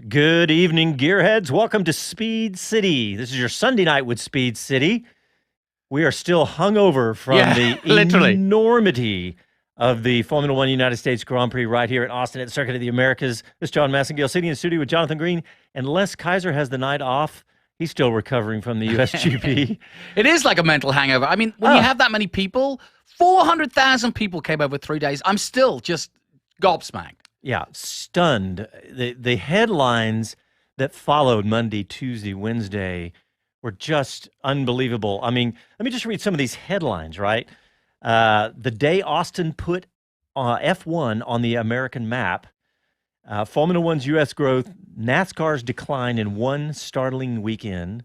Good evening, gearheads. Welcome to Speed City. This is your Sunday night with Speed City. We are still hungover from the Literally. enormity of the Formula One United States Grand Prix right here at Austin at Circuit of the Americas. This is John Massengale sitting in the studio with Jonathan Green, and Les Kaiser has the night off. He's still recovering from the USGP. It is like a mental hangover. I mean, when you have that many people, 400,000 people came over 3 days. I'm still just gobsmacked. Yeah, stunned. The headlines that followed Monday, Tuesday, Wednesday were just unbelievable. I mean, let me just read some of these headlines, right? The day Austin put F1 on the American map, Formula One's U.S. growth, NASCAR's decline in one startling weekend.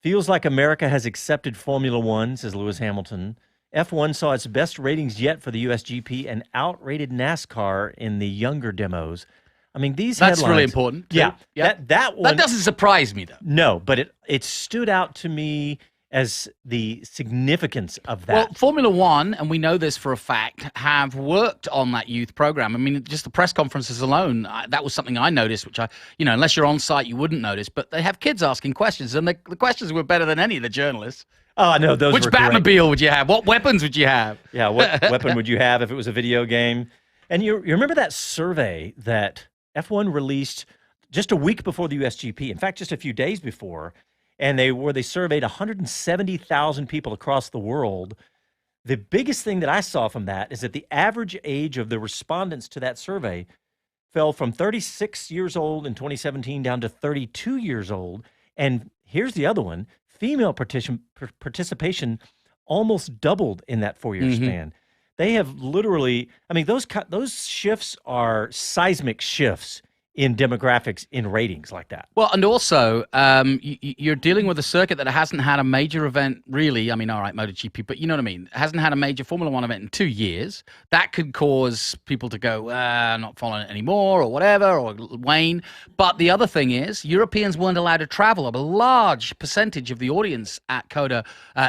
Feels like America has accepted Formula One, says Lewis Hamilton. F1 saw its best ratings yet for the USGP and outrated NASCAR in the younger demos. I mean, these That's headlines, really important, too. Yeah, Yep. that one. That doesn't surprise me, though. No, but it stood out to me as the significance of that. Well, Formula One, and we know this for a fact, have worked on that youth program. I mean, just the press conferences alone, that was something I noticed, which unless you're on site, you wouldn't notice. But they have kids asking questions, and the questions were better than any of the journalists. Oh, no, those Which were Batmobile great. would you have? What weapons would you have? Yeah, what weapon would you have if it was a video game? And you remember that survey that F1 released just a week before the USGP, in fact, just a few days before, and they surveyed 170,000 people across the world. The biggest thing that I saw from that is that the average age of the respondents to that survey fell from 36 years old in 2017 down to 32 years old. And here's the other one. Female participation almost doubled in that 4-year span. They have literally, I mean, those shifts are seismic shifts in demographics, in ratings like that. Well, and also, you're dealing with a circuit that hasn't had a major event, really. I mean, all right, MotoGP, but you know what I mean? It hasn't had a major Formula One event in 2 years. That could cause people to go, not following it anymore, or whatever, or wane. But the other thing is, Europeans weren't allowed to travel. A large percentage of the audience at COTA,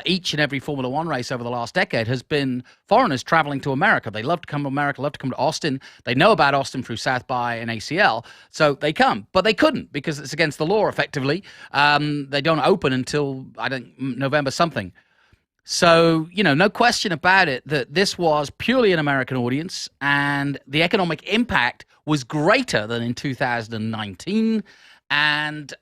each and every Formula One race over the last decade, has been foreigners traveling to America. They love to come to America, love to come to Austin. They know about Austin through South by and ACL. So they come, but they couldn't because it's against the law, effectively. They don't open until, I think, November something. So, no question about it that this was purely an American audience, and the economic impact was greater than in 2019. And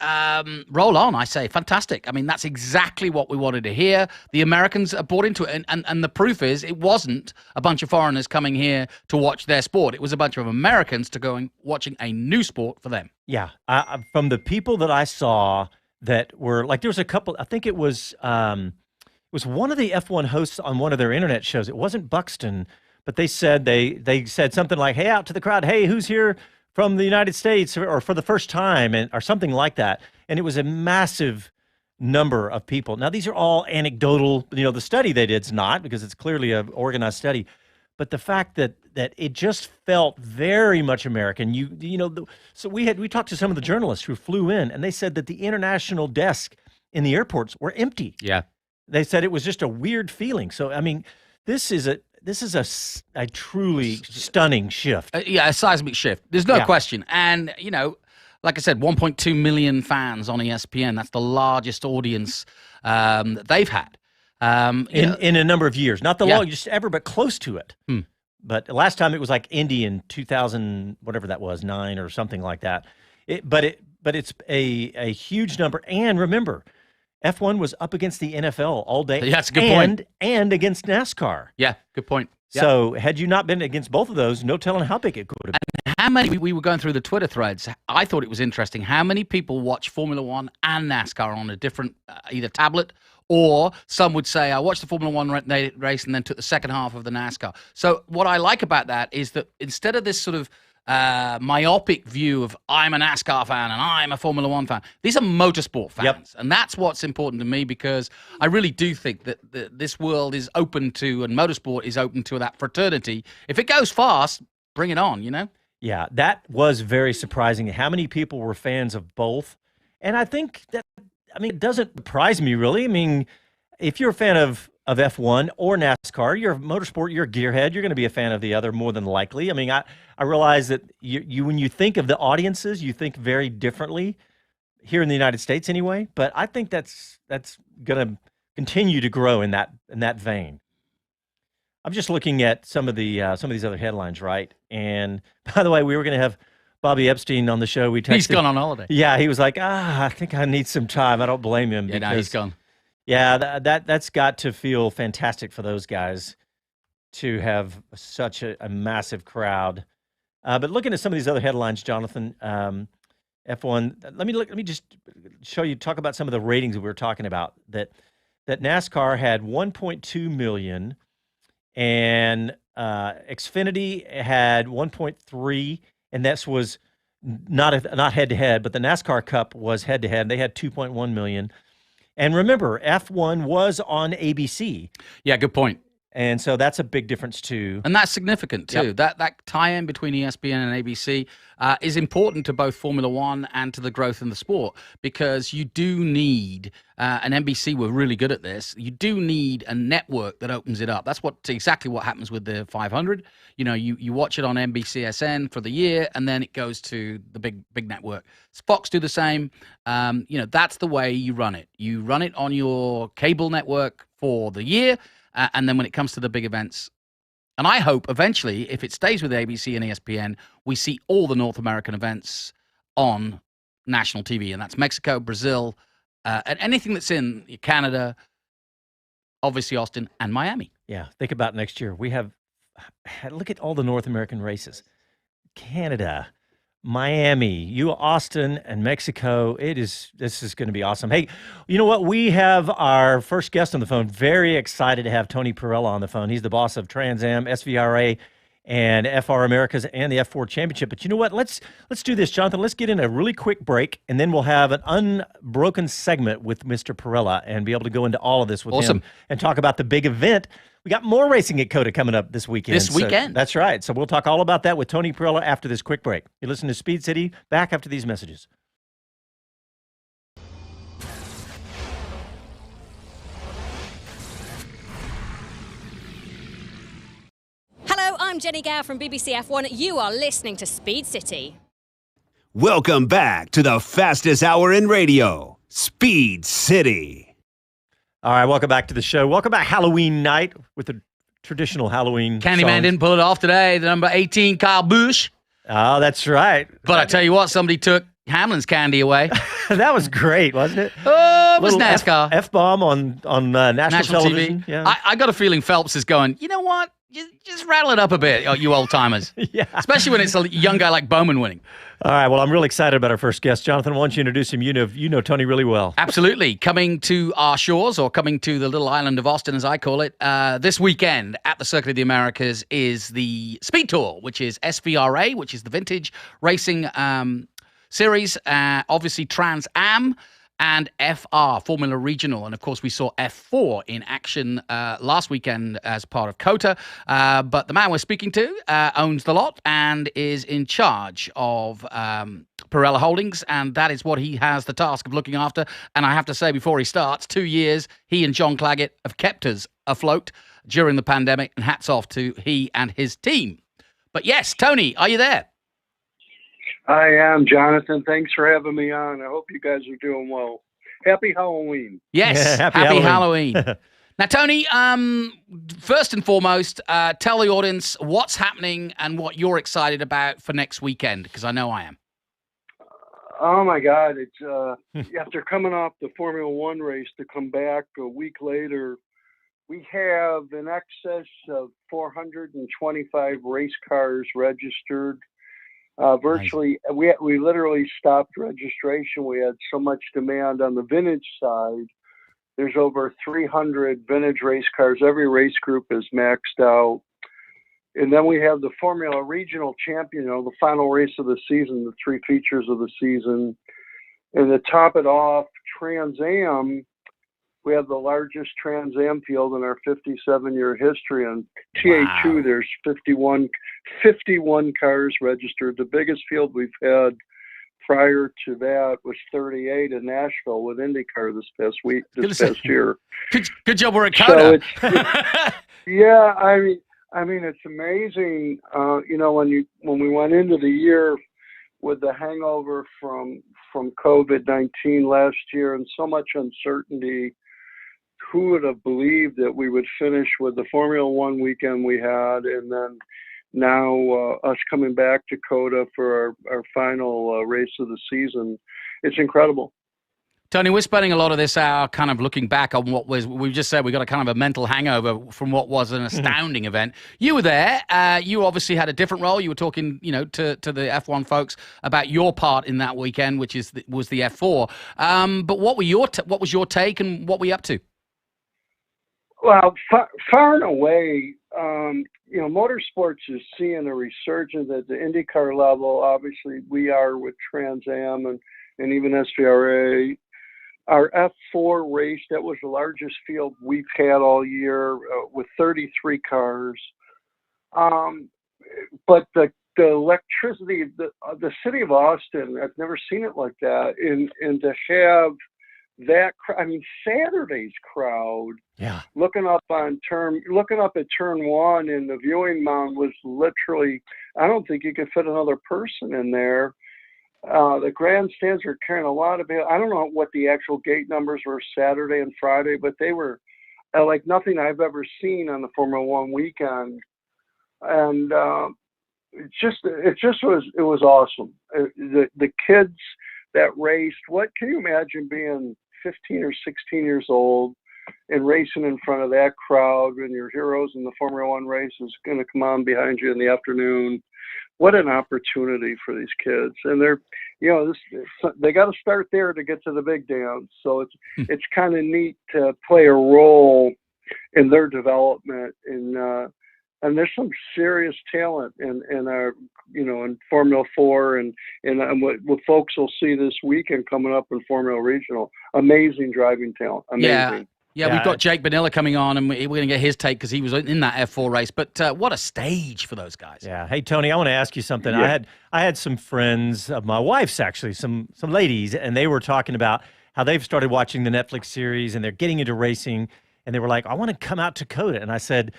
roll on, I say. Fantastic. I mean, that's exactly what we wanted to hear. The Americans are bought into it. And the proof is it wasn't a bunch of foreigners coming here to watch their sport. It was a bunch of Americans watching a new sport for them. Yeah. From the people that I saw that were, like, there was a couple, I think it was one of the F1 hosts on one of their internet shows. It wasn't Buxton, but they said they said something like, hey, out to the crowd, hey, who's here from the United States or for the first time, or something like that. And it was a massive number of people. Now, these are all anecdotal. The study they did is not, because it's clearly an organized study. But the fact that it just felt very much American. So we talked to some of the journalists who flew in, and they said that the international desk in the airports were empty. Yeah. They said it was just a weird feeling. So, I mean, this is a truly stunning shift. A seismic shift. There's no question. And, like I said, 1.2 million fans on ESPN. That's the largest audience that they've had. In a number of years. Not the longest ever, but close to it. But last time it was like Indy in 2000, whatever that was, 9 or something like that. But it's a huge number. And remember, F1 was up against the NFL all day. Yeah, that's a good point. And against NASCAR. Yeah, good point. Yep. So had you not been against both of those, no telling how big it could have been. How many, we were going through the Twitter threads, I thought it was interesting how many people watch Formula One and NASCAR on a different, either tablet, or some would say, I watched the Formula One race and then took the second half of the NASCAR. So what I like about that is that instead of this sort of myopic view of I'm a NASCAR fan and I'm a Formula One fan, these are motorsport fans. Yep. And that's what's important to me, because I really do think that this world is open to, and motorsport is open to, that fraternity. If it goes fast, bring it on, Yeah, that was very surprising how many people were fans of both. And I think that, it doesn't surprise me really. I mean, if you're a fan of of F1 or NASCAR. You're a motorsport, you're a gearhead, you're going to be a fan of the other more than likely. I mean, I realize that you when you think of the audiences, you think very differently here in the United States anyway, but I think that's going to continue to grow in that vein. I'm just looking at some of these other headlines, right? And by the way, we were going to have Bobby Epstein on the show. We texted. He's gone on holiday. Yeah, he was like, I think I need some time. I don't blame him. Yeah, no, he's gone. Yeah, that's got to feel fantastic for those guys to have such a massive crowd. But looking at some of these other headlines, Jonathan, F1. Let me just talk about some of the ratings that we were talking about. That NASCAR had 1.2 million, and Xfinity had 1.3, and that was not head to head, but the NASCAR Cup was head to head. They had 2.1 million. And remember, F1 was on ABC. Yeah, good point. And so that's a big difference too. And that's significant too. Yep. That tie-in between ESPN and ABC is important to both Formula One and to the growth in the sport, because you do need, and NBC were really good at this, you do need a network that opens it up. That's exactly what happens with the 500. You know, you watch it on NBCSN for the year, and then it goes to the big network. Fox do the same. You know, that's the way you run it. You run it on your cable network for the year, and then when it comes to the big events, and I hope eventually, if it stays with ABC and ESPN, we see all the North American events on national TV, and that's Mexico, Brazil, and anything that's in Canada, obviously Austin and Miami. Yeah, think about next year. Look at all the North American races. Canada, Miami, Austin, and Mexico. This is going to be awesome. Hey, you know what? We have our first guest on the phone. Very excited to have Tony Perella on the phone. He's the boss of Trans Am, SVRA, and FR Americas and the F4 Championship. But you know what? Let's do this, Jonathan. Let's get in a really quick break, and then we'll have an unbroken segment with Mr. Perella and be able to go into all of this with him and talk about the big event. We got more racing at COTA coming up this weekend. That's right. So we'll talk all about that with Tony Perella after this quick break. You listen to Speed City. Back after these messages. Hello, I'm Jenny Gow from BBC F1. You are listening to Speed City. Welcome back to the fastest hour in radio, Speed City. All right, welcome back to the show. Welcome back Halloween night with the traditional Halloween Candyman songs. didn't pull it off today. The number 18, Kyle Busch. Oh, that's right. But I tell you what, somebody took Hamlin's candy away. That was great, wasn't it? Oh, it was NASCAR. F-bomb on national television. TV. Yeah. I got a feeling Phelps is going, you know what? Just rattle it up a bit, you old-timers. Yeah. Especially when it's a young guy like Bowman winning. All right, well, I'm really excited about our first guest. Jonathan, why don't you introduce him? You know Tony really well. Absolutely. Coming to our shores, or coming to the little island of Austin, as I call it, this weekend at the Circuit of the Americas is the Speed Tour, which is SVRA, which is the vintage racing series, obviously Trans Am, and FR, Formula Regional. And of course, we saw F4 in action last weekend as part of COTA. But the man we're speaking to owns the lot and is in charge of Perella Holdings. And that is what he has the task of looking after. And I have to say, before he starts, 2 years, he and John Claggett have kept us afloat during the pandemic. And hats off to he and his team. But yes, Tony, are you there? I am, Jonathan. Thanks for having me on. I hope you guys are doing well. Happy Halloween. Yes, yeah, happy Halloween. Now, Tony, first and foremost, tell the audience what's happening and what you're excited about for next weekend, because I know I am. Oh, my God. It's after coming off the Formula One race to come back a week later, we have in excess of 425 race cars registered. Virtually, nice. we literally stopped registration. We had so much demand on the vintage side. There's over 300 vintage race cars. Every race group is maxed out. And then we have the Formula Regional Champion, the final race of the season, the three features of the season. And to top it off, Trans Am, we have the largest Trans Am field in our 57-year history. And TA2, there's 51 cars registered, the biggest field we've had prior to that was 38 in Nashville with IndyCar this past year. Good job we're at So Coda. yeah, I mean, it's amazing. When we went into the year with the hangover from COVID-19 last year and so much uncertainty, who would have believed that we would finish with the Formula One weekend we had, and then now us coming back to Coda for our final race of the season. It's incredible. Tony, we're spending a lot of this hour kind of looking back on what was, we just said we got a kind of a mental hangover from what was an astounding event. You were there. You obviously had a different role. You were talking, to the F1 folks about your part in that weekend, which was the F4. But what was your take, and what were you up to? Well, far and away, motorsports is seeing a resurgence at the IndyCar level. Obviously, we are with Trans Am and even SVRA. Our F4 race, that was the largest field we've had all year with 33 cars. But the electricity, the city of Austin, I've never seen it like that. And to have that, Saturday's crowd, Yeah, looking up at turn one, and the viewing mound was literally, I don't think you could fit another person in there. The grandstands were carrying a lot of people. I don't know what the actual gate numbers were Saturday and Friday, but they were like nothing I've ever seen on the Formula One weekend. And it was awesome. The kids that raced, what can you imagine being 15 or 16 years old and racing in front of that crowd when your heroes in the Formula One race is going to come on behind you in the afternoon? What an opportunity for these kids. And they're, they got to start there to get to the big dance. So it's kind of neat to play a role in their development. And there's some serious talent in our, in Formula 4 and what folks will see this weekend coming up in Formula Regional. Amazing driving talent. Amazing. Yeah, we've got Jake Bonilla coming on, and we're going to get his take because he was in that F4 race. But what a stage for those guys. yeah. Hey, Tony, I want to ask you something. Yeah. I had some friends of my wife's, actually, some ladies, and they were talking about how they've started watching the Netflix series and they're getting into racing, and they were like, I want to come out to Coda. And I said,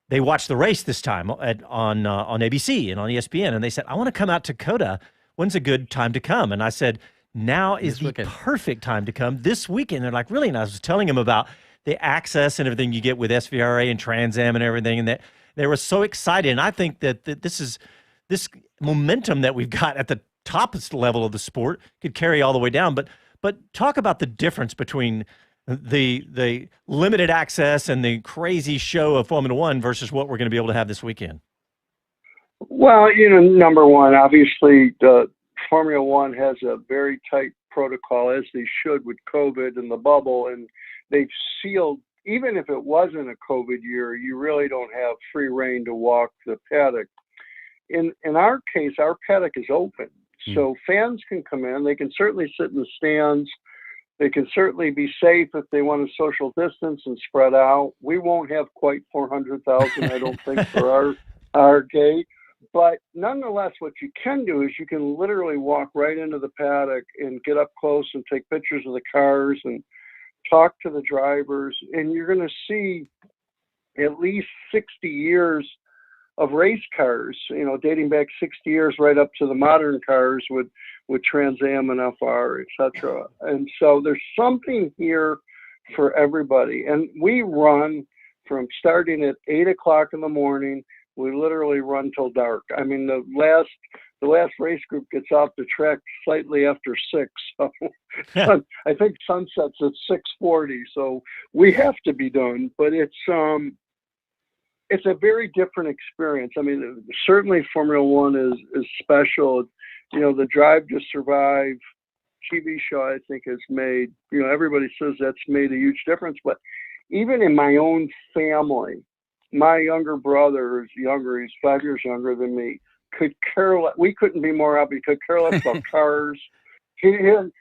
they watched the race this time on ABC and on ESPN, and they said, I want to come out to Coda. When's a good time to come? And I said, now is the perfect time to come this weekend. They're like, really? And I was telling them about the access and everything you get with SVRA and Trans Am and everything, and that they were so excited. And I think that this momentum that we've got at the top level of the sport could carry all the way down. But talk about the difference between the limited access and the crazy show of Formula One versus what we're going to be able to have this weekend. Well, number one, obviously, the Formula One has a very tight protocol, as they should, with COVID and the bubble, and they've sealed. Even if it wasn't a COVID year, you really don't have free reign to walk the paddock. In our case, our paddock is open, so fans can come in. They can certainly sit in the stands. They can certainly be safe if they want to social distance and spread out. We won't have quite 400,000, I don't think, for our gate. But nonetheless, what you can do is you can literally walk right into the paddock and get up close and take pictures of the cars and talk to the drivers. And you're going to see at least 60 years of race cars, dating back 60 years right up to the modern cars with Trans Am and FR, et cetera. And so there's something here for everybody. And we run from starting at 8 o'clock in the morning. We literally run till dark. I mean, the last race group gets off the track slightly after 6. So I think sunset's at 6:40. So we have to be done. But it's a very different experience. I mean, certainly Formula One is special. The Drive to Survive TV show, I think, has made, everybody says that's made a huge difference. But even in my own family, my younger brother is younger. He's 5 years younger than me. We couldn't be more happy. Could care less about cars. He's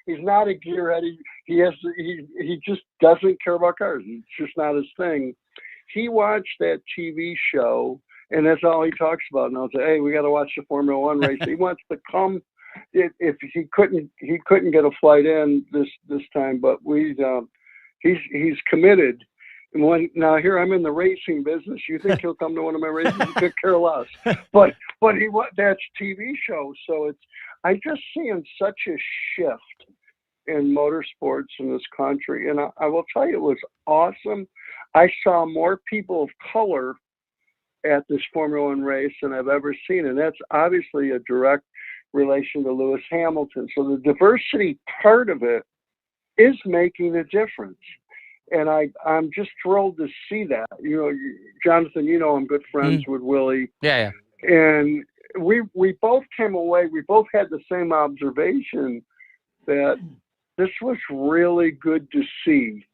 not a gearhead. He just doesn't care about cars. It's just not his thing. He watched that TV show, and that's all he talks about. And I'll say, hey, we got to watch the Formula One race. He wants to come if he couldn't get a flight in this time, but he's committed. And now here I'm in the racing business. You think he'll come to one of my races? He could care less. But that's TV show. So I'm just seeing such a shift in motorsports in this country, and I will tell you, it was awesome. I saw more people of color at this Formula One race than I've ever seen, and that's obviously a direct relation to Lewis Hamilton. So the diversity part of it is making a difference. And I'm just thrilled to see that. Jonathan, I'm good friends with Willie. Yeah. And we both came away, we both had the same observation that this was really good to see.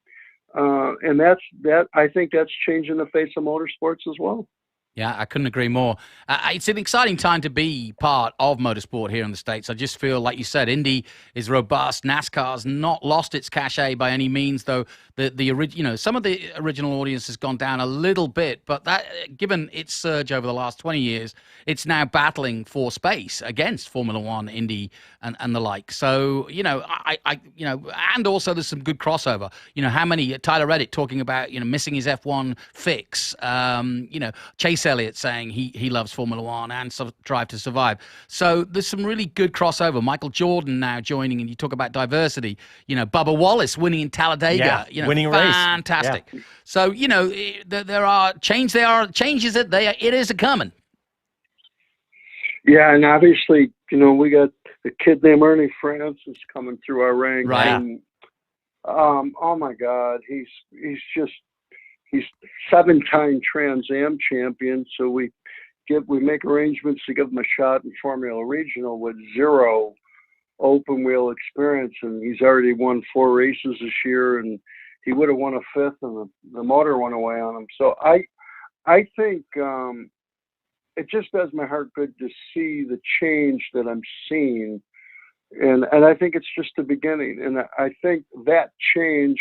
And I think that's changing the face of motorsports as well. Yeah, I couldn't agree more. It's an exciting time to be part of motorsport here in the States. I just feel, like you said, Indy is robust. NASCAR's not lost its cachet by any means, though some of the original audience has gone down a little bit. But that, given its surge over the last 20 years, it's now battling for space against Formula One, Indy, and the like. So, and also there's some good crossover. How many Tyler Reddick talking about missing his F1 fix. Chase Elliott saying he loves Formula One and Drive to Survive. So there's some really good crossover. Michael Jordan now joining, and you talk about diversity. Bubba Wallace winning in Talladega. Winning a race. Fantastic. Yeah. So there are changes that it is a coming. Yeah, and obviously we got a kid named Ernie Francis coming through our ranks. Right. And, oh my God, he's 7-time Trans Am champion, so we make arrangements to give him a shot in Formula Regional with 0 open wheel experience, and he's already won 4 races this year, and he would have won a 5th, and the motor went away on him. So I think it just does my heart good to see the change that I'm seeing, and I think it's just the beginning, and I think that change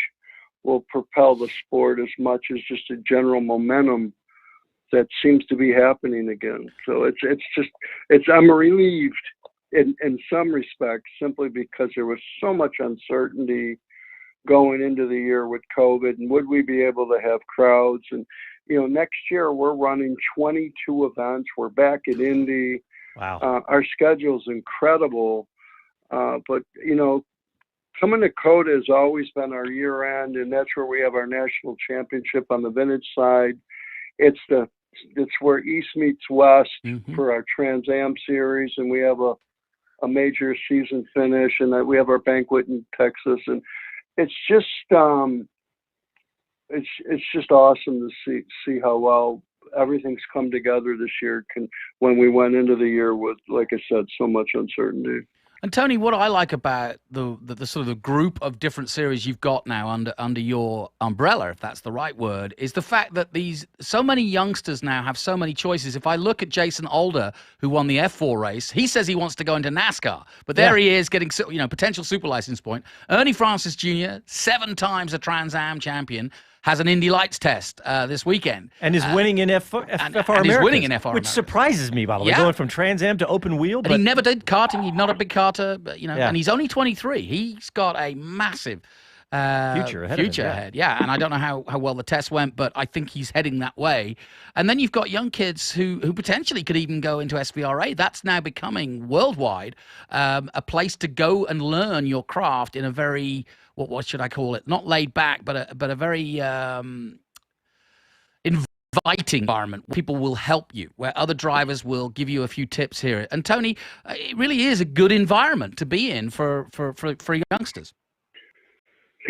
will propel the sport as much as just a general momentum that seems to be happening again. So I'm relieved in some respects, simply because there was so much uncertainty going into the year with COVID, and would we be able to have crowds? And next year we're running 22 events. We're back at Indy. Wow. Our schedule's incredible, but coming to COTA has always been our year end, and that's where we have our national championship on the vintage side. It's where East meets West for our Trans Am series, and we have a major season finish, and we have our banquet in Texas, and it's just awesome to see how well everything's come together this year. When we went into the year with, like I said, so much uncertainty. And Tony, what I like about the sort of the group of different series you've got now under your umbrella, if that's the right word, is the fact that so many youngsters now have so many choices. If I look at Jason Alder, who won the F4 race, he says he wants to go into NASCAR, but there he is getting potential super license point. Ernie Francis Jr., 7 times a Trans Am champion, has an Indy Lights test this weekend. And is winning in FR Americas. He's winning in FR Which Americas. Surprises me, by the way, going from Trans Am to open wheel. And he never did karting. He's not a big karter, but, and he's only 23. He's got a massive future ahead. Yeah, and I don't know how well the test went, but I think he's heading that way. And then you've got young kids who potentially could even go into SVRA. That's now becoming worldwide a place to go and learn your craft in a very, what should I call it? Not laid back, but a very inviting environment. People will help you, where other drivers will give you a few tips here. And Tony, it really is a good environment to be in for youngsters.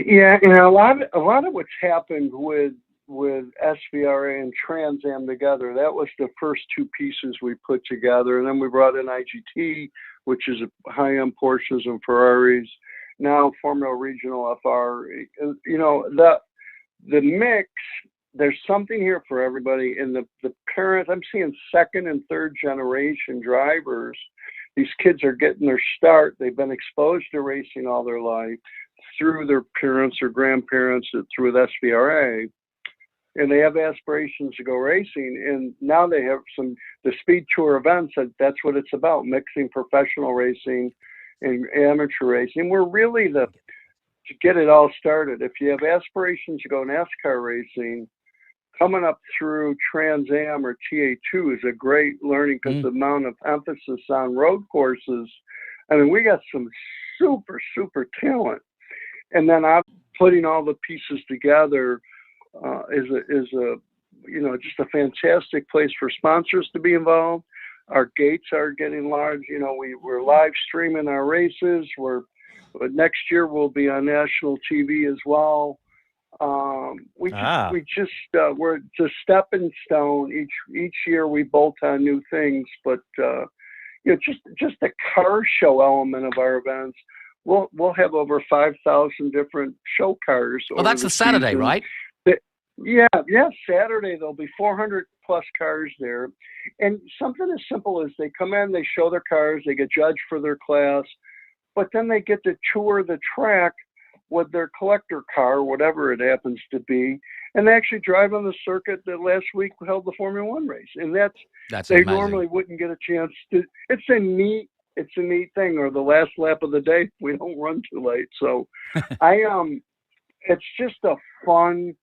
Yeah, a lot of what's happened with SVRA and Trans Am together, that was the first 2 pieces we put together, and then we brought in IGT, which is high-end Porsches and Ferraris. Now Formula Regional FR. The mix. There's something here for everybody. And the parents, I'm seeing 2nd and 3rd generation drivers. These kids are getting their start. They've been exposed to racing all their life through their parents or grandparents, through SVRA. and they have aspirations to go racing. And now they have the speed tour events. That's what it's about, mixing professional racing and amateur racing. We're really to get it all started. If you have aspirations to go NASCAR racing, coming up through Trans Am or TA2 is a great learning, because the amount of emphasis on road courses. I mean, we got some super, super talent. And then I'm putting all the pieces together is a just a fantastic place for sponsors to be involved. Our gates are getting large. We're live streaming our races. But next year we'll be on national TV as well. We're just stepping stone. Each year we bolt on new things, but just the car show element of our events. We'll have over 5,000 different show cars. Well, that's the Saturday, season. right? Yeah. Saturday there'll be 400 plus cars there, and something as simple as they come in, they show their cars, they get judged for their class, but then they get to tour the track with their collector car, whatever it happens to be, and they actually drive on the circuit that last week held the Formula One race. And that's they amazing. Normally wouldn't get a chance to. It's a neat thing, or the last lap of the day if we don't run too late. So it's just a fun.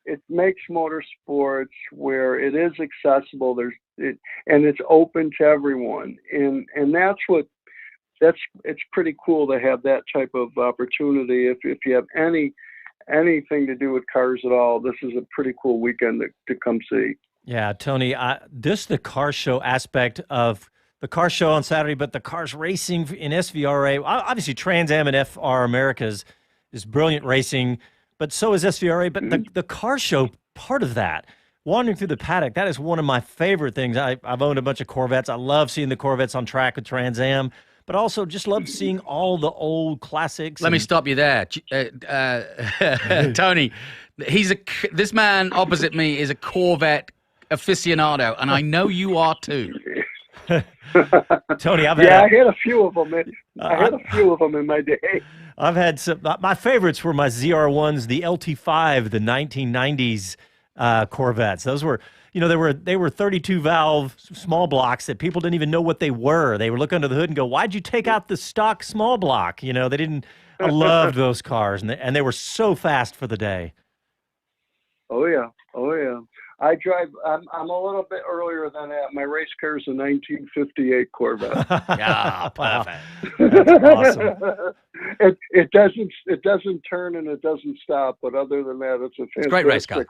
It makes motorsports where it is accessible. And it's open to everyone, and it's pretty cool to have that type of opportunity. If you have anything to do with cars at all, this is a pretty cool weekend to come see. Yeah, Tony, the car show aspect of the car show on Saturday, but the cars racing in SVRA, obviously Trans Am and FR Americas is brilliant racing, but so is SVRA. But the car show part of that, wandering through the paddock, that is one of my favorite things. I've owned a bunch of Corvettes. I love seeing the Corvettes on track with Trans Am, but also just love seeing all the old classics. Let me stop you there. Tony, this man opposite me is a Corvette aficionado, and I know you are too. Tony, I had a few of them. I had a few of them in my day. I've had some. My favorites were my ZR1s, the LT5, the 1990s Corvettes. Those were, they were 32 valve small blocks that people didn't even know what they were. They would look under the hood and go, "Why'd you take out the stock small block?" They didn't. I loved those cars, and they were so fast for the day. Oh yeah. I drive. I'm a little bit earlier than that. My race car is a 1958 Corvette. Yeah, perfect. That's awesome. It doesn't turn and it doesn't stop. But other than that, it's a fantastic great race car.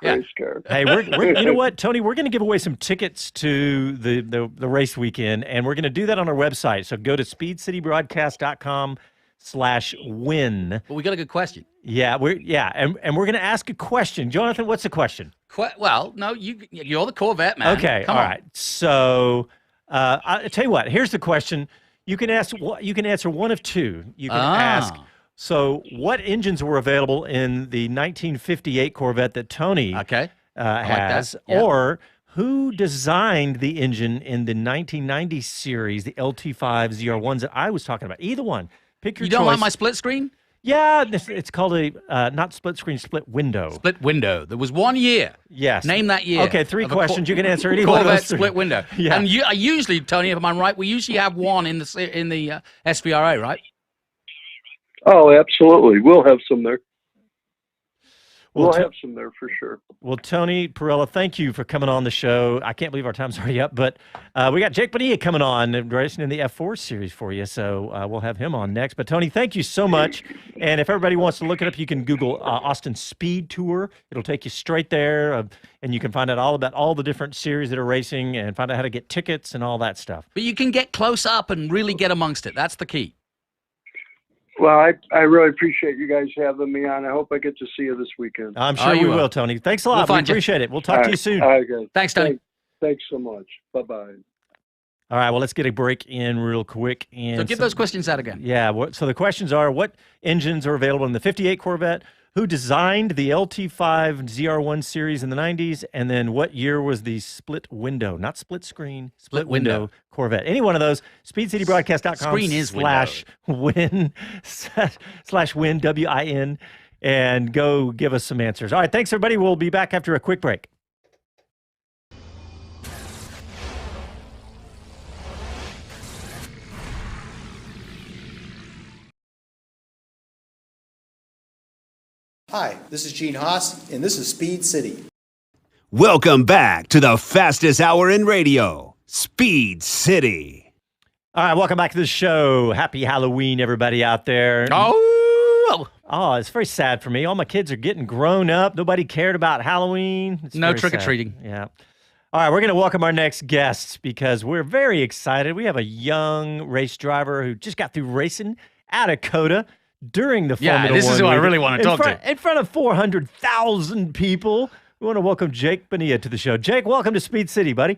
Hey, we're you know what, Tony? We're going to give away some tickets to the race weekend, and we're going to do that on our website. So go to speedcitybroadcast.com/win. Well, we got a good question. Yeah, we're going to ask a question. Jonathan, what's the question? Well, no, you're the Corvette man. Okay, Come all on. right. So I'll tell you what. Here's the question. You can answer one of two. You can ask. So, what engines were available in the 1958 Corvette that Tony has, like or who designed the engine in the 1990 series, the LT5 ZR1s that I was talking about? Either one. Pick your choice. You don't like my split screen? Yeah, it's called a not split screen, split window. Split window. There was 1 year. Yes. Name that year. Okay, 3 questions. You can answer any one of Corvette those three. split window. Yeah. And I usually, Tony, if I'm right, we usually have one in the SVRA, right? Oh, absolutely. We'll have some there. We'll have some there for sure. Well, Tony Perella, thank you for coming on the show. I can't believe our time's already up, but we got Jake Bonilla coming on, racing in the F4 series for you, so we'll have him on next. But, Tony, thank you so much. And if everybody wants to look it up, you can Google Austin Speed Tour. It'll take you straight there, and you can find out all about all the different series that are racing and find out how to get tickets and all that stuff. But you can get close up and really get amongst it. That's the key. Well, I really appreciate you guys having me on. I hope I get to see you this weekend. I'm sure we will, Tony. Thanks a lot. We appreciate it. We'll talk to you soon. All right, guys. Thanks, Tony. Thanks so much. Bye-bye. All right, well, let's get a break in real quick. And so give those questions out again. Yeah, so the questions are, what engines are available in the 58 Corvette? Who designed the LT5 ZR1 series in the 90s? And then what year was the split window, not split screen, split window Corvette? Any one of those, speedcitybroadcast.com/win, /win, WIN, and go give us some answers. All right, thanks, everybody. We'll be back after a quick break. Hi, this is Gene Haas, and this is Speed City. Welcome back to the fastest hour in radio, Speed City. All right, welcome back to the show. Happy Halloween, everybody out there. Oh, it's very sad for me. All my kids are getting grown up. Nobody cared about Halloween. It's No very trick-or-treating. sad. Yeah. All right, we're going to welcome our next guest because we're very excited. We have a young race driver who just got through racing at Dakota during the Formula 1 this is who I week. really want to talk to. In front of 400,000 people. We want to welcome Jake Bonilla to the show. Jake, welcome to Speed City, buddy.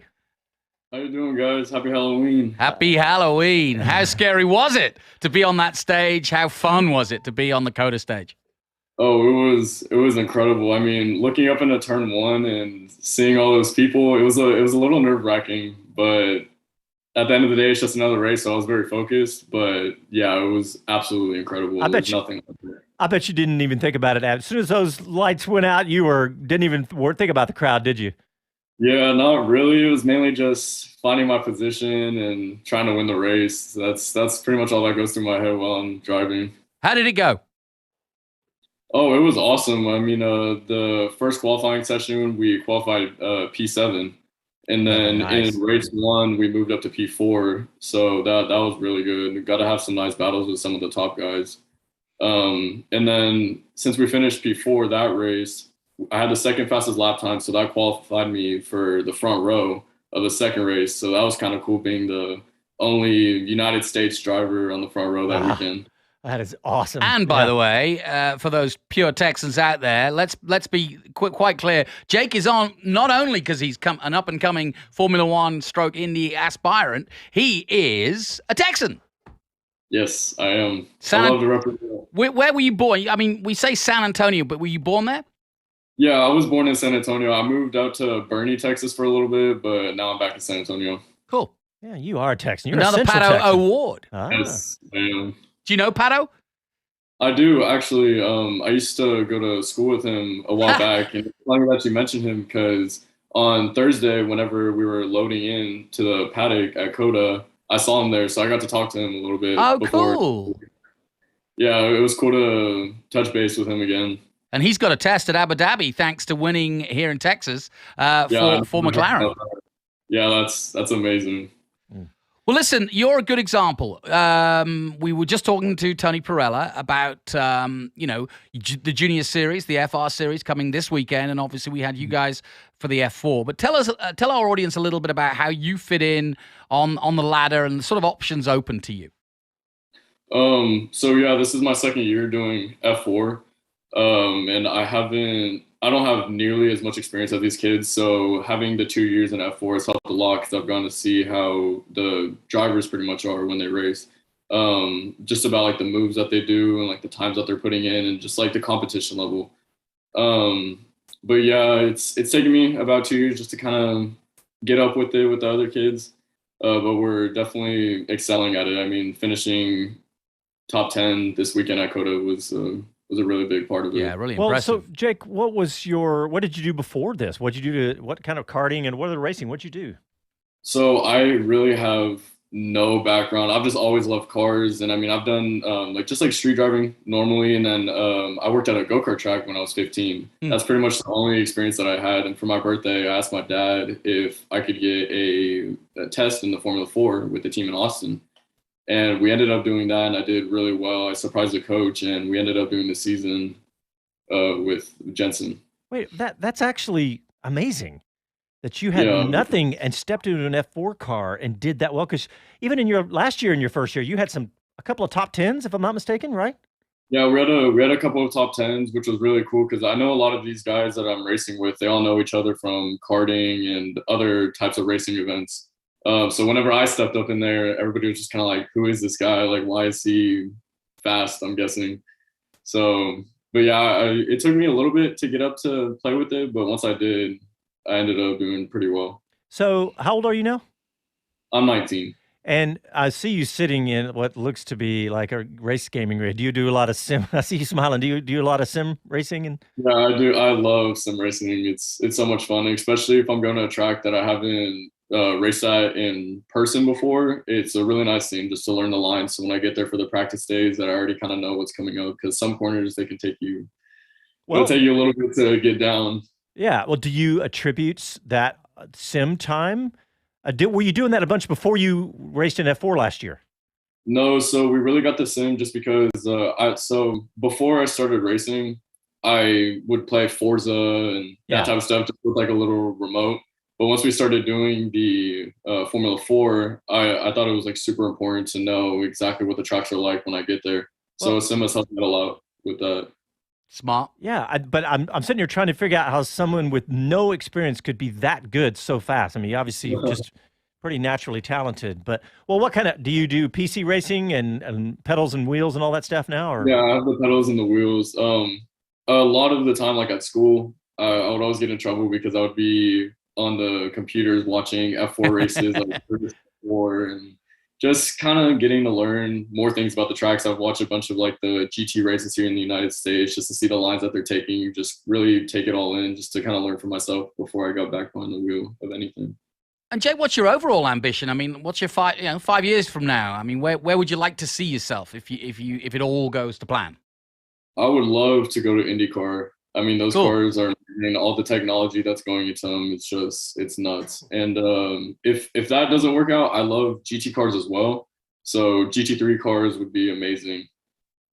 How you doing, guys? Happy Halloween. Happy Halloween. How scary was it to be on that stage? How fun was it to be on the Coda stage? Oh, it was incredible. I mean, looking up into turn one and seeing all those people, it was a little nerve-wracking, but at the end of the day, it's just another race, so I was very focused. But yeah, it was absolutely incredible. There's nothing like that. I bet you didn't even think about it. As soon as those lights went out, you didn't even think about the crowd, did you? Yeah, not really. It was mainly just finding my position and trying to win the race. That's pretty much all that goes through my head while I'm driving. How did it go? Oh, it was awesome. I mean, the first qualifying session, we qualified P7. And then in race one, we moved up to P4. So that was really good. We got to have some nice battles with some of the top guys. And then since we finished P4 that race, I had the second fastest lap time. So that qualified me for the front row of the second race. So that was kind of cool being the only United States driver on the front row that weekend. That is awesome. And by the way, for those pure Texans out there, let's be quite clear. Jake is on not only because he's an up-and-coming Formula One stroke Indy aspirant, he is a Texan. Yes, I am. I love to represent. Where were you born? I mean, we say San Antonio, but were you born there? Yeah, I was born in San Antonio. I moved out to Bernie, Texas for a little bit, but now I'm back in San Antonio. Cool. Yeah, you are a Texan. You're another a Central Pato Texan. Award. Yes, I am. Do you know Pato? I do, actually. I used to go to school with him a while back, and it's funny that you mentioned him because on Thursday, whenever we were loading in to the paddock at Coda, I saw him there, so I got to talk to him a little bit. Oh, before. cool. Yeah, it was cool to touch base with him again. And he's got a test at Abu Dhabi thanks to winning here in Texas for McLaren. Yeah, that's amazing. Well, listen, you're a good example. We were just talking to Tony Perella about, the Junior Series, the FR Series coming this weekend, and obviously we had you guys for the F4. But tell our audience a little bit about how you fit in on the ladder and the sort of options open to you. So yeah, this is my second year doing F4, and I don't have nearly as much experience as these kids, so having the 2 years in F4 has helped a lot because I've gotten to see how the drivers pretty much are when they race. Just about like the moves that they do and like the times that they're putting in and just like the competition level. But yeah, it's taken me about 2 years just to kind of get up with it with the other kids. But we're definitely excelling at it. I mean, finishing top 10 this weekend at Coda was a really big part of it. Yeah, really impressive. So Jake, what did you do before this? What kind of karting and what other racing? What'd you do? So I really have no background. I've just always loved cars. And I mean, I've done just street driving normally. And then I worked at a go-kart track when I was 15. That's pretty much the only experience that I had. And for my birthday, I asked my dad if I could get a test in the Formula 4 with the team in Austin. And we ended up doing that, and I did really well. I surprised the coach, and we ended up doing the season with Jensen. Wait, that's actually amazing that you had nothing and stepped into an F4 car and did that well. Because even in your last year, in your first year, you had a couple of top 10s, if I'm not mistaken, right? Yeah, we had a couple of top 10s, which was really cool because I know a lot of these guys that I'm racing with, they all know each other from karting and other types of racing events. So whenever I stepped up in there, everybody was just kind of like, who is this guy? Like, why is he fast, I'm guessing. So, but yeah, it took me a little bit to get up to play with it. But once I did, I ended up doing pretty well. So how old are you now? I'm 19. And I see you sitting in what looks to be like a race gaming rig. Do you do a lot of sim? I see you smiling. Do you do a lot of sim racing? Yeah, I do. I love sim racing. It's so much fun, especially if I'm going to a track that I haven't raced at in person before. It's a really nice thing just to learn the lines. So when I get there for the practice days, that I already kind of know what's coming up because some corners they can take you it'll take you a little bit to get down. Yeah. Well, do you attribute that sim time? Were you doing that a bunch before you raced in F4 last year? No, so we really got the sim just because so before I started racing, I would play Forza and that type of stuff just with like a little remote. But once we started doing the Formula 4, I thought it was like super important to know exactly what the tracks are like when I get there. So sim has helped me a lot with that. Smart. Yeah, but I'm sitting here trying to figure out how someone with no experience could be that good so fast. I mean, obviously just pretty naturally talented. But what kind of do you do? PC racing and pedals and wheels and all that stuff now? Or? Yeah, I have the pedals and the wheels. A lot of the time, like at school, I would always get in trouble because I would be on the computers watching F4 races, like F4, and just kind of getting to learn more things about the tracks. I've watched a bunch of like the GT races here in the United States just to see the lines that they're taking. You just really take it all in just to kind of learn for myself before I go back behind the wheel of anything. And Jay, what's your overall ambition? I mean, what's your 5 years from now? I mean, where would you like to see yourself if it all goes to plan? I would love to go to IndyCar. I mean, those cars are, and all the technology that's going into them, it's nuts. And if that doesn't work out, I love GT cars as well. So GT3 cars would be amazing.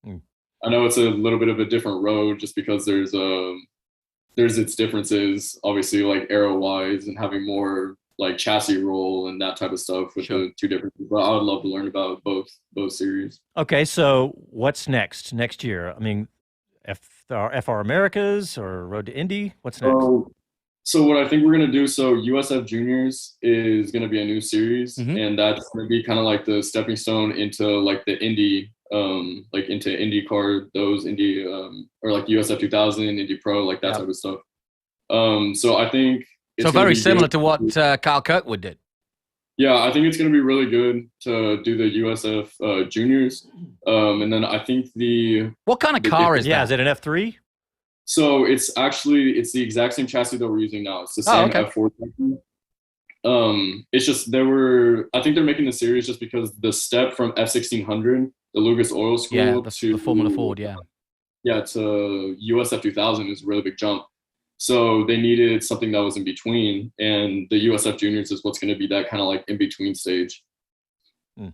I know it's a little bit of a different road just because there's its differences, obviously, like aero wise and having more like chassis roll and that type of stuff with the two differences. But I would love to learn about both series. Okay, so what's next year? I mean, FR Americas or Road to Indy? What's next? So what I think we're going to do, so USF Juniors is going to be a new series, and that's going to be kind of like the stepping stone into like the Indy, like into IndyCar, those Indy, or like USF 2000, Indy Pro, like that type of stuff. So I think it's very similar to what Kyle Kirkwood did. Yeah, I think it's going to be really good to do the USF Juniors. And then I think what kind of car is that? Yeah, is it an F3? So it's the exact same chassis that we're using now. It's the same F4 chassis. It's just I think they're making the series just because the step from F1600, the Lucas Oil School, to the Formula Ford, to USF 2000 is a really big jump. So they needed something that was in between, and the USF Juniors is what's going to be that kind of like in between stage. So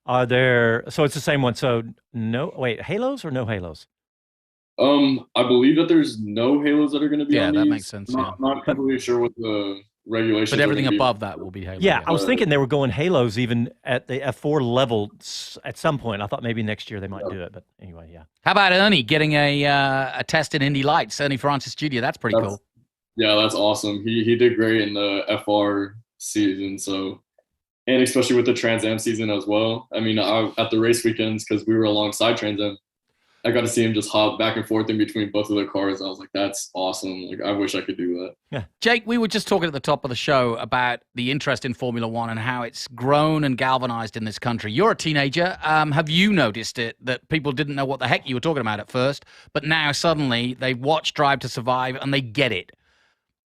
it's the same one. So halos or no halos? I believe that there's no halos that are going to be on these. That makes sense. Not completely sure what the regulations. But everything above that will be halos. Yeah, I was thinking they were going halos even at the F4 level at some point. I thought maybe next year they might do it, but anyway, yeah. How about Ernie getting a test in Indy Lights? Ernie Francis Jr. That's pretty cool. Yeah, that's awesome. He did great in the FR season, so, and especially with the Trans Am season as well. I mean, at the race weekends, because we were alongside Trans Am, I got to see him just hop back and forth in between both of the cars. I was like, that's awesome. Like, I wish I could do that. Yeah. Jake, we were just talking at the top of the show about the interest in Formula One and how it's grown and galvanized in this country. You're a teenager. Have you noticed it, that people didn't know what the heck you were talking about at first, but now suddenly they watch Drive to Survive and they get it?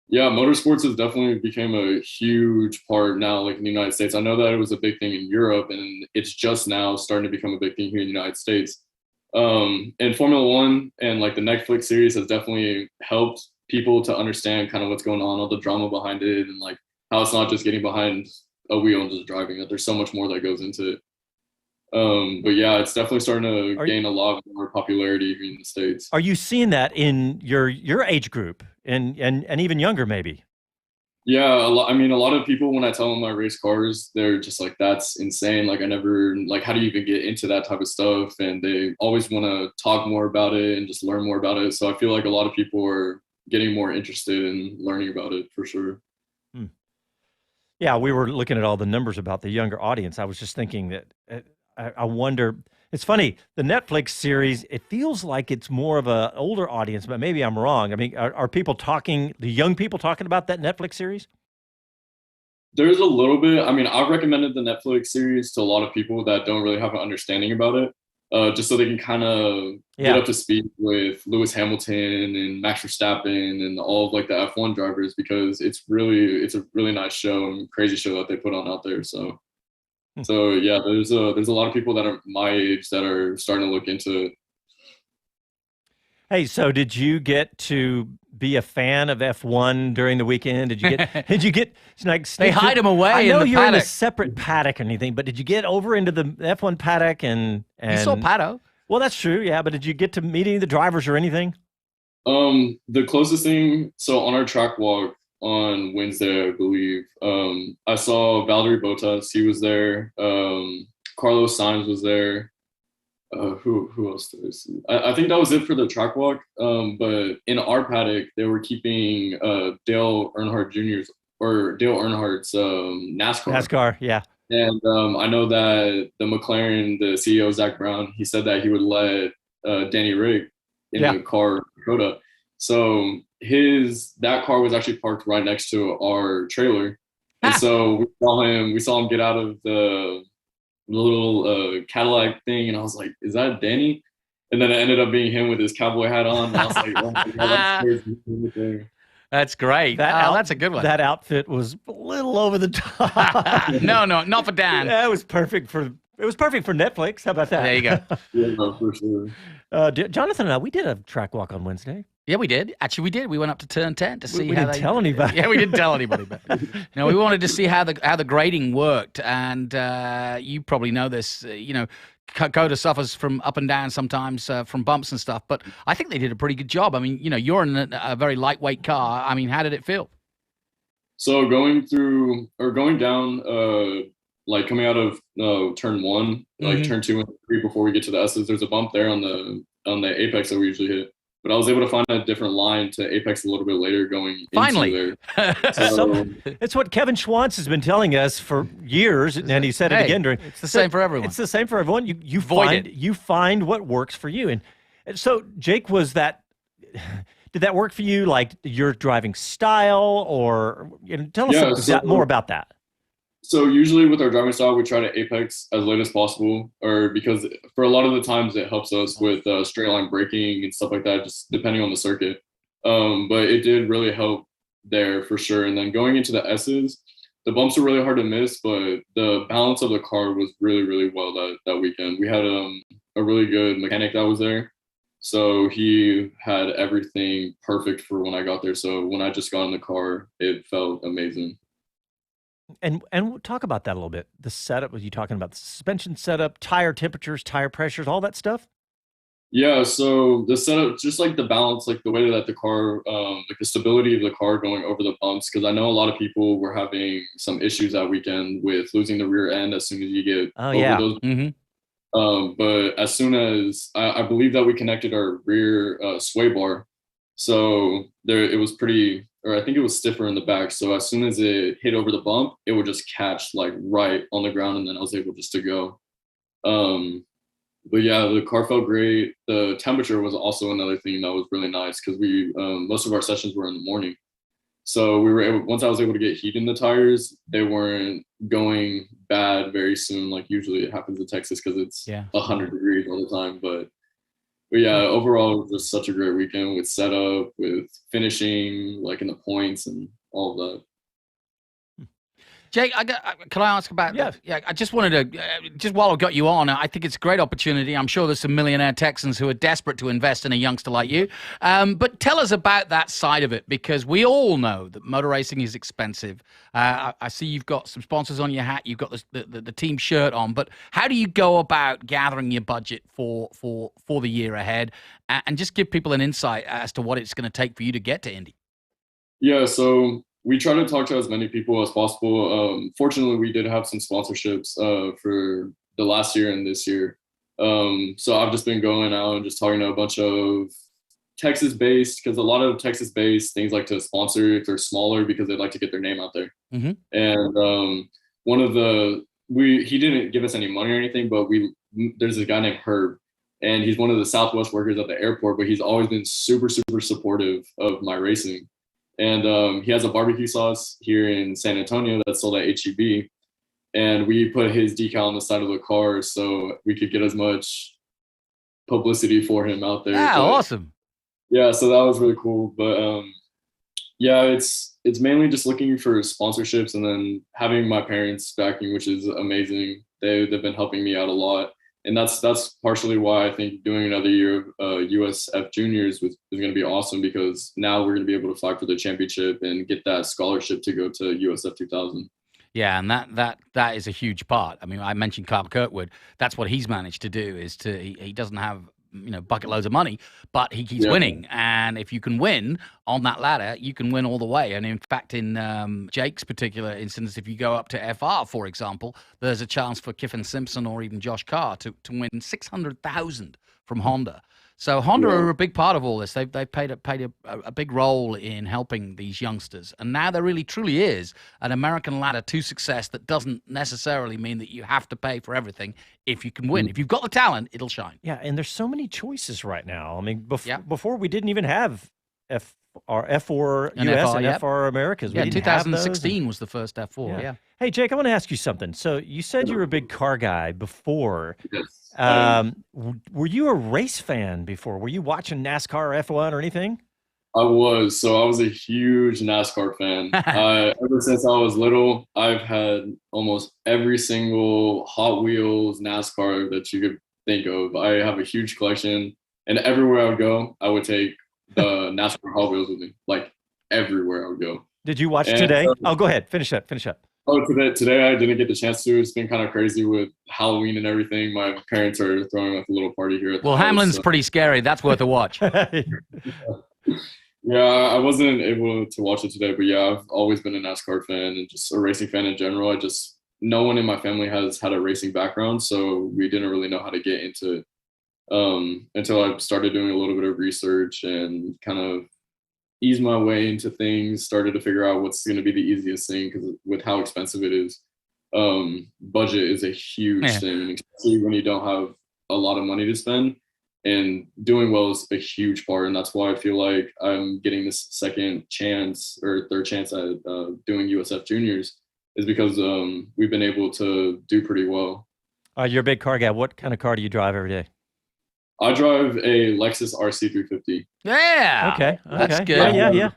Yeah, motorsports has definitely become a huge part now, like in the United States. I know that it was a big thing in Europe, and it's just now starting to become a big thing here in the United States. And Formula One and like the Netflix series has definitely helped people to understand kind of what's going on, all the drama behind it, and like how it's not just getting behind a wheel and just driving it. There's so much more that goes into it. But yeah, it's definitely starting to gain a lot more popularity here in the States. Are you seeing that in your age group and even younger maybe? Yeah, a lot of people, when I tell them I race cars, they're just like, that's insane. Like, how do you even get into that type of stuff? And they always want to talk more about it and just learn more about it. So I feel like a lot of people are getting more interested in learning about it for sure. Yeah, we were looking at all the numbers about the younger audience. I was just thinking that I wonder, it's funny, the Netflix series, it feels like it's more of an older audience, but maybe I'm wrong. I mean, are people the young people talking about that Netflix series? There's a little bit. I mean, I've recommended the Netflix series to a lot of people that don't really have an understanding about it, just so they can kind of get up to speed with Lewis Hamilton and Max Verstappen and all of like the F1 drivers, because it's a really nice show and crazy show that they put on out there. So yeah, there's a lot of people that are my age that are starting to look into it. Hey, so did you get to be a fan of F1 during the weekend? Did you get like They sneak hide through- them away I in know the you're in a paddock. separate paddock or anything, but did you get over into the F1 paddock You saw Pato. Well, that's true, yeah, but did you get to meet any of the drivers or anything? The closest thing, so on our track walk on Wednesday, I believe, I saw Valtteri Bottas. He was there. Carlos Sainz was there. Who else did I see? I think that was it for the track walk. But in our paddock, they were keeping Dale Earnhardt Dale Earnhardt's NASCAR. NASCAR, yeah. And I know that the McLaren, the CEO Zach Brown, he said that he would let Danny Rick in the car Dakota. So that car was actually parked right next to our trailer, and so we saw him get out of the little Cadillac thing, and I was like, "Is that Danny?" And then it ended up being him with his cowboy hat on. And I was like, "Oh my god, that's crazy!" That's great. That's a good one. That outfit was a little over the top. No, not for Dan. It was perfect for Netflix. How about that? There you go. Yeah, no, for sure. Jonathan and I, we did a track walk on Wednesday. Yeah, we did. Actually, we did. We went up to turn 10 to see We how didn't tell anybody. Yeah, we didn't tell anybody. But no, we wanted to see how the grading worked, and you probably know this. Dakota suffers from up and down sometimes from bumps and stuff, but I think they did a pretty good job. I mean, you're in a very lightweight car. I mean, how did it feel? So going down, like coming out of turn one, like turn 2 and 3 before we get to the S's, there's a bump there on the apex that we usually hit. But I was able to find a different line to apex a little bit later going into there. So, It's what Kevin Schwantz has been telling us for years, and he said it again during. It's the same for everyone. It's the same for everyone. You Void find what works for you, and so Jake, did that work for you? Like your driving style, or tell us more about that. So usually with our driving style, we try to apex as late as possible, or because for a lot of the times it helps us with straight line braking and stuff like that, just depending on the circuit. But it did really help there for sure. And then going into the S's, the bumps were really hard to miss, but the balance of the car was really, really well that weekend. We had a really good mechanic that was there. So he had everything perfect for when I got there. So when I just got in the car, it felt amazing. And we'll talk about that a little bit. The setup, was you talking about the suspension setup, tire temperatures, tire pressures, all that stuff? Yeah, so the setup, just like the balance, like the way that the car, like the stability of the car going over the bumps, because I know a lot of people were having some issues that weekend with losing the rear end as soon as you get over those. But as soon as I believe that we connected our rear sway bar, so there it was pretty, or I think it was stiffer in the back. So as soon as it hit over the bump, it would just catch like right on the ground, and then I was able just to go. But yeah, the car felt great. The temperature was also another thing that was really nice because we most of our sessions were in the morning. So we were able, once I was able to get heat in the tires, they weren't going bad very soon. Like usually it happens in Texas because it's 100 degrees all the time. But yeah, overall, it was just such a great weekend with setup, with finishing, like in the points and all of that. Jake, can I ask about that? Yeah, I just wanted to, just while I've got you on, I think it's a great opportunity. I'm sure there's some millionaire Texans who are desperate to invest in a youngster like you. But tell us about that side of it, because we all know that motor racing is expensive. I see you've got some sponsors on your hat. You've got the team shirt on. But how do you go about gathering your budget for the year ahead? And just give people an insight as to what it's going to take for you to get to Indy. Yeah, so we try to talk to as many people as possible. Fortunately, we did have some sponsorships for the last year and this year. So I've just been going out and just talking to a bunch of Texas-based, because a lot of Texas-based things like to sponsor if they're smaller because they'd like to get their name out there. And one of he didn't give us any money or anything, but there's a guy named Herb, and he's one of the Southwest workers at the airport, but he's always been super, super supportive of my racing. And he has a barbecue sauce here in San Antonio that's sold at HEB. And we put his decal on the side of the car so we could get as much publicity for him out there. Yeah, awesome. Yeah, so that was really cool. But yeah, it's mainly just looking for sponsorships and then having my parents backing, which is amazing. They've been helping me out a lot. And that's partially why I think doing another year of USF Juniors is going to be awesome, because now we're going to be able to fight for the championship and get that scholarship to go to USF 2000. Yeah, and that is a huge part. I mean, I mentioned Clark Kirkwood. That's what he's managed to do. He doesn't have bucket loads of money, but he keeps winning. And if you can win on that ladder, you can win all the way. And in fact, in Jake's particular instance, if you go up to FR, for example, there's a chance for Kiffin Simpson or even Josh Carr to win 600,000 from Honda. So Honda are a big part of all this. They've played a big role in helping these youngsters, and now there really truly is an American ladder to success that doesn't necessarily mean that you have to pay for everything if you can win. If you've got the talent, it'll shine. Yeah, and there's so many choices right now. I mean, before we didn't even have F4 And US FR, and FR Americas. Yeah, We didn't have those. 2016 was the first F4. Yeah. Hey, Jake, I want to ask you something. So you said you were a big car guy before. Yes. Were you a race fan before? Were you watching NASCAR or F1 or anything? I was. So I was a huge NASCAR fan. Ever since I was little, I've had almost every single Hot Wheels NASCAR that you could think of. I have a huge collection, and everywhere I would go, I would take the NASCAR Hot Wheels with me. Like everywhere I would go. Did you watch today? Oh, go ahead. Finish up. Oh, today I didn't get the chance to. It's been kind of crazy with Halloween and everything. My parents are throwing like a little party here. At the house, Hamlin's pretty scary. That's worth a watch. Yeah, I wasn't able to watch it today, but yeah, I've always been a NASCAR fan and just a racing fan in general. No one in my family has had a racing background, so we didn't really know how to get into it until I started doing a little bit of research and kind of ease my way into things, started to figure out what's going to be the easiest thing, because with how expensive it is, budget is a huge thing, especially when you don't have a lot of money to spend. And doing well is a huge part, and that's why I feel like I'm getting this second chance or third chance at doing USF Juniors, is because we've been able to do pretty well. You're a big car guy. What kind of car do you drive every day? I drive a Lexus RC350. Yeah. Okay. That's good. Yeah.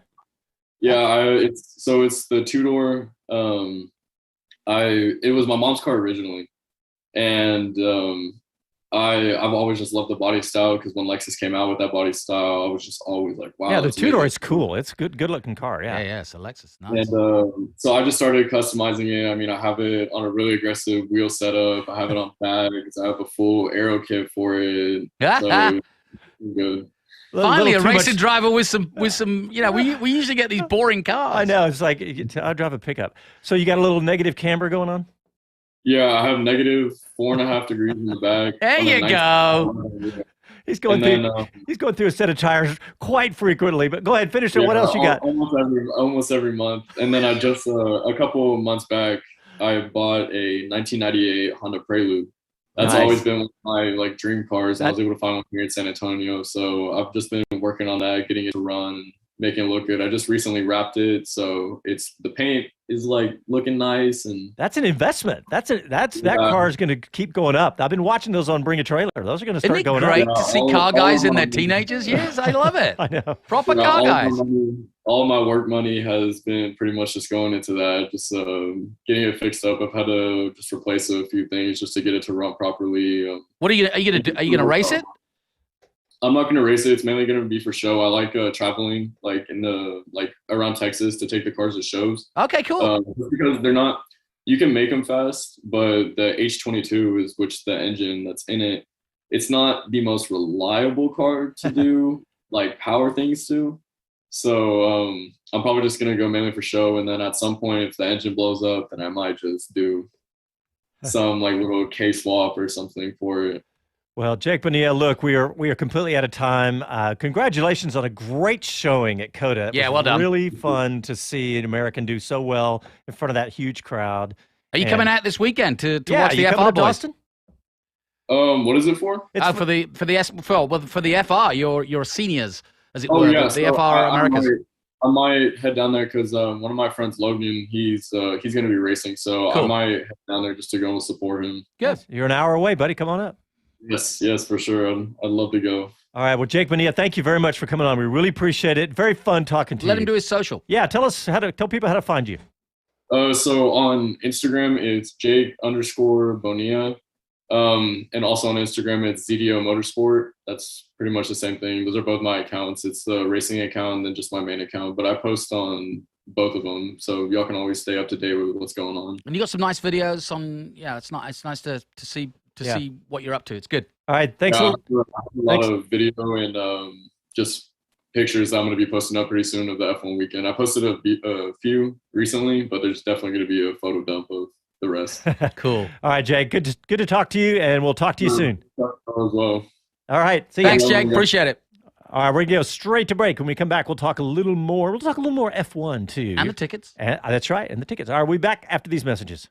Yeah, it's the two-door. It was my mom's car originally, and I've always just loved the body style, because when Lexus came out with that body style, I was just always like, wow. Yeah, the two-door is cool. It's good looking car. Yeah. Yeah. It's a Lexus. Nice. And so I just started customizing it. I mean, I have it on a really aggressive wheel setup. I have it on bags. I have a full aero kit for it. So it's good. Finally, a racing driver with some. We usually get these boring cars. I know. It's like I drive a pickup. So you got a little negative camber going on? Yeah, I have negative 4.5 degrees in the back. There you go. He's going through a set of tires quite frequently. But go ahead, finish it. What else you got? Almost every month. And then I just a couple of months back, I bought a 1998 Honda Prelude. That's always been one of my dream cars. I was able to find one here in San Antonio. So I've just been working on that, getting it to run, making it look good. I just recently wrapped it, so the paint is looking nice, and that's an investment. That car is going to keep going up. I've been watching those on Bring a Trailer. Those are going to start going up. Isn't it great to see car guys in their teenagers? Yes, I love it. I know. Proper car guys. All my work money has been pretty much just going into that, just getting it fixed up. I've had to just replace a few things just to get it to run properly. What are you going to do? Are you going to race it? I'm not going to race it. It's mainly going to be for show. I like traveling around Texas to take the cars to shows. Okay, cool. Because they're not, you can make them fast, but the H22 is which the engine that's in it, it's not the most reliable car to do power things to. So I'm probably just going to go mainly for show. And then at some point, if the engine blows up, then I might just do some little K swap or something for it. Well, Jake Bonilla, look, we are completely out of time. Congratulations on a great showing at COTA. Yeah, well done. Really fun to see an American do so well in front of that huge crowd. Are you coming out this weekend to watch the FR FR boys? Austin? What is it for? It's for the FR, your seniors, as it were, the FR Americas. I might head down there because one of my friends, Logan, he's going to be racing, so cool. I might head down there just to go and support him. Good. You're an hour away, buddy. Come on up. Yes, for sure. I'd love to go. All right. Well, Jake Bonilla, thank you very much for coming on. We really appreciate it. Very fun talking to you. Let him do his social. Yeah. Tell people how to find you. So on Instagram, it's Jake_Bonilla. And also on Instagram, it's ZDO Motorsport. That's pretty much the same thing. Those are both my accounts. It's the racing account and then just my main account. But I post on both of them, so y'all can always stay up to date with what's going on. And you got some nice videos on. Yeah, it's nice to see what you're up to. It's good. All right, thanks. I have a lot of video and just pictures that I'm going to be posting up pretty soon of the F1 weekend. I posted a few recently, but there's definitely going to be a photo dump of the rest. Cool. All right, Jake. Good to talk to you, and we'll talk to you soon. As well. All right. See Thanks, you. Jake. Appreciate it. All right, we're going to go straight to break. When we come back, we'll talk a little more. We'll talk a little more F1 too. And the tickets. That's right, and the tickets. All right, we'll be back after these messages.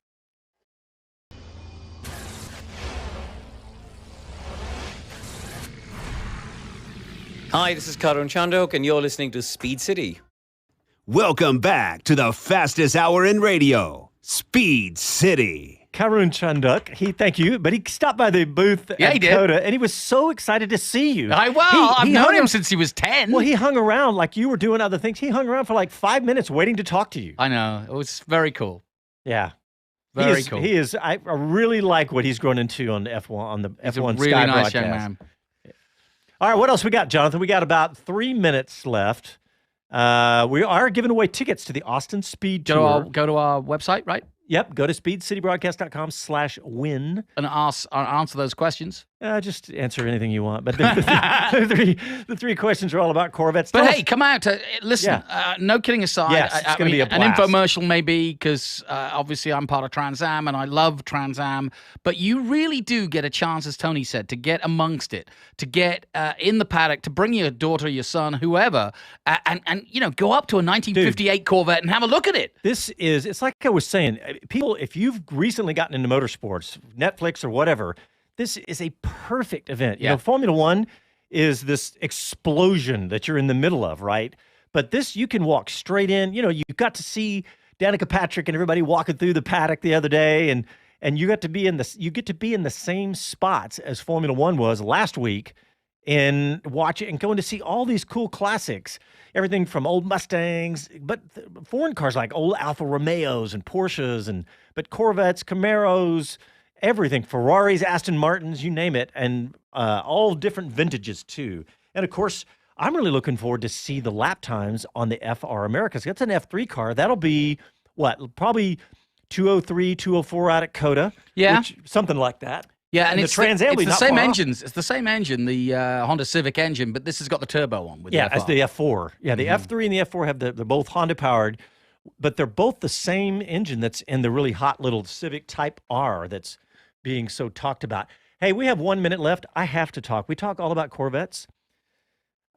Hi, this is Karun Chandok, and you're listening to Speed City. Welcome back to the fastest hour in radio, Speed City. Karun Chandok, thank you, but he stopped by the booth Yeah, at he did. COTA, and he was so excited to see you. I've He known hung him ar- since he was 10. Well, he hung around like you were doing other things. He hung around for like 5 minutes waiting to talk to you. I know. It was very cool. Yeah. Very cool. He is. I really like what he's grown into on the F1 on the He's F1 a really Sky nice broadcast. young man. All right, what else we got, Jonathan? We got about 3 minutes left. We are giving away tickets to the Austin Speed Tour. Go to our website, right? Yep, go to speedcitybroadcast.com/win. And answer those questions. Just answer anything you want. But the three questions are all about Corvettes. But Tell hey, us- come out to listen. No kidding aside. Yes, it's gonna be a an blast. infomercial maybe because obviously I'm part of Trans Am and I love Trans Am. But you really do get a chance, as Tony said, to get amongst it, to get in the paddock, to bring your daughter, your son, whoever, and go up to a 1958 Corvette and have a look at it. it's like I was saying, people, if you've recently gotten into motorsports, Netflix or whatever, this is a perfect event. You know, Formula One is this explosion that you're in the middle of, right? But this, you can walk straight in. You know, you got to see Danica Patrick and everybody walking through the paddock the other day, and you get to be in the same spots as Formula One was last week, and watching and going to see all these cool classics. Everything from old Mustangs, but foreign cars like old Alfa Romeos and Porsches, but Corvettes, Camaros, everything, Ferraris, Aston Martins, you name it, and all different vintages too. And of course, I'm really looking forward to see the lap times on the FR Americas. That's an F3 car. That'll be probably 203, 204 out at COTA. Yeah. Something like that. Yeah, and the it's Trans Am it's is the not same far off. engines. It's the same engine, the Honda Civic engine, but this has got the turbo on with the FR. As the F4. Yeah, the F3 and the F4 have they're both Honda powered, but they're both the same engine that's in the really hot little Civic Type R that's being so talked about. Hey, we have 1 minute left. I have to talk. We talk all about Corvettes.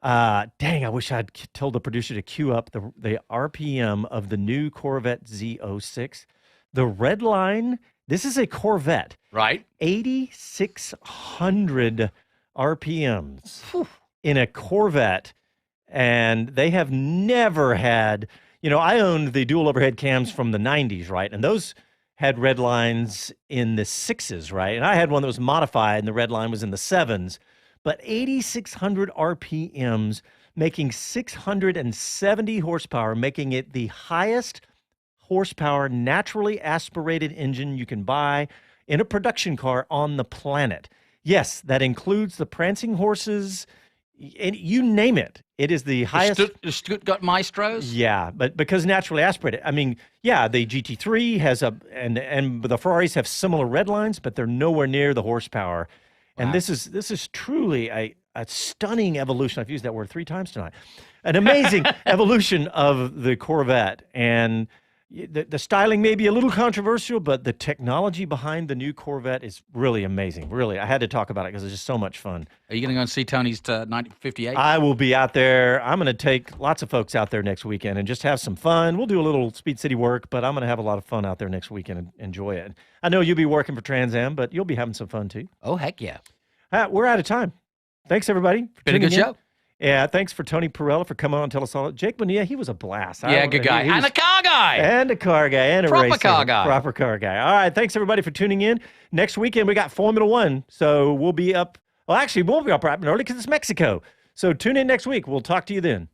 Dang, I wish I'd told the producer to queue up the RPM of the new Corvette Z06. The red line, this is a Corvette. Right. 8,600 RPMs in a Corvette, and they have never had, I owned the dual overhead cams from the 90s, right? And those had red lines in the 6s, right? And I had one that was modified, and the red line was in the 7s. But 8,600 RPMs, making 670 horsepower, making it the highest horsepower naturally aspirated engine you can buy in a production car on the planet. Yes, that includes the prancing horses, and you name it. It is the highest. The Stuttgart Maestros? Yeah, but because naturally aspirated. I mean, yeah, the GT3 has and the Ferraris have similar red lines, but they're nowhere near the horsepower. And Wow. this is truly a stunning evolution. I've used that word 3 times tonight. An amazing evolution of the Corvette. And the styling may be a little controversial, but the technology behind the new Corvette is really amazing. Really, I had to talk about it because it's just so much fun. Are you going to go and see Tony's 1958? I will be out there. I'm going to take lots of folks out there next weekend and just have some fun. We'll do a little Speed City work, but I'm going to have a lot of fun out there next weekend and enjoy it. I know you'll be working for Trans Am, but you'll be having some fun too. Oh, heck yeah. We're out of time. Thanks, everybody. For Been a good tuning in. show. Yeah, thanks for Tony Perella for coming on and tell us all. Jake Bonilla, he was a blast. Yeah, good guy. He was- And a car guy. and a car guy. And a Proper racer. car guy. Proper car guy. All right, thanks, everybody, for tuning in. Next weekend, we got Formula One, so we'll be up. Well, actually, we won't be up right early because it's Mexico. So tune in next week. We'll talk to you then.